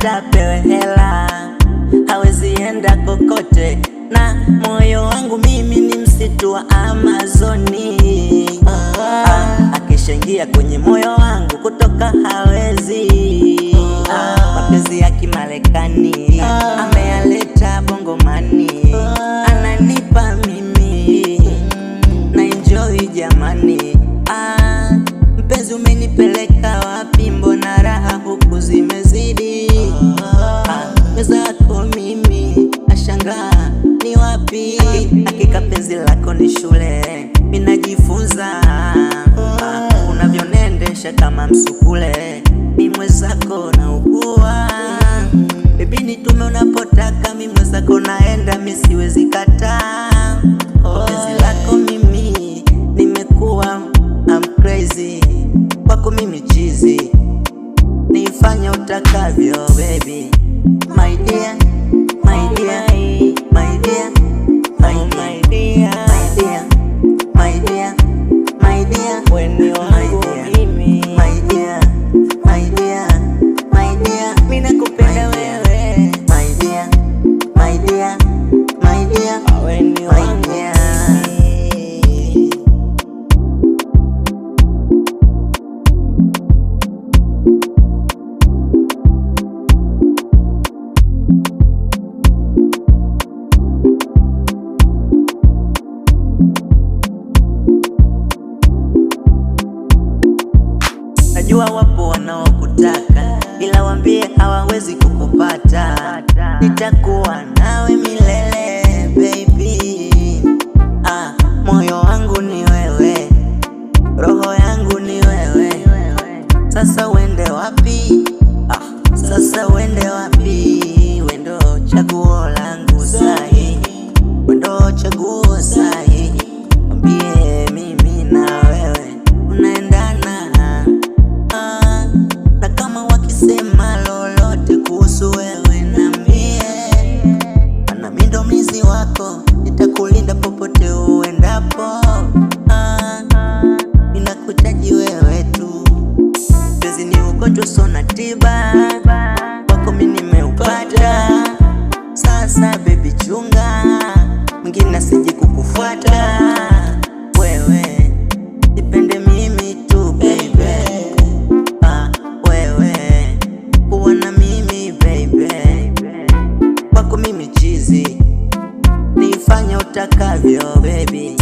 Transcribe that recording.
hata pewe hela hawezi enda kokote, na moyo wangu mimi ni msitu wa Amazoni. Akishaingia kwenye moyo wangu kutoka hawezi. Mapenzi ya Kimarekani ameyaleta Bongomani, ananipa mimi na enjoy jamani. Mpenzi umenipeleka wapi? Mbona raha huku zimezidi? Mwenzako mimi nashangaa ni wapi? Hakika penzi lako ni shule, minajifunza unavyonendesha kama msukule. Mi mwenzako na ukua baby, nitume unapotaka, mi mwenzako naenda, mi siwezi kataa. Penzi lako mimi nimekuwa I'm crazy, kwako mimi chizi, nifanya utakavyo baby. My dear, my dear, my dear, my dear, my dear, my dear, my dear, when you are mimi, my dear, my dear, my dear, mimi nakupenda wewe, my dear, my dear, my dear, when you are mimi. Najua wapo wanaokutaka, ila waambie hawawezi kukupata. Nitakuwa nawe milele baby. Moyo wangu ni wewe, roho yangu ni wewe. Sasa uende wapi? Sasa uende wapi? Wendo chaguo langu sahi, wendo chaguo sahi. Mwambie mimi na wewe unaendana, na kama wakisema lolote kuhusu wewe niambie. Ana mindomizi wako, nitakulinda popote uendapo. Ninakuhitaji wewe tu, penzi ni ugonjwa usona tiba, wako mimi nimeupata. Sasa baby chunga, mwingine asije kukufuata. Wewe nipende mimi tu baby, wewe kuwa na mimi baby, kwako mimi chizi, nifanya utakavyo baby.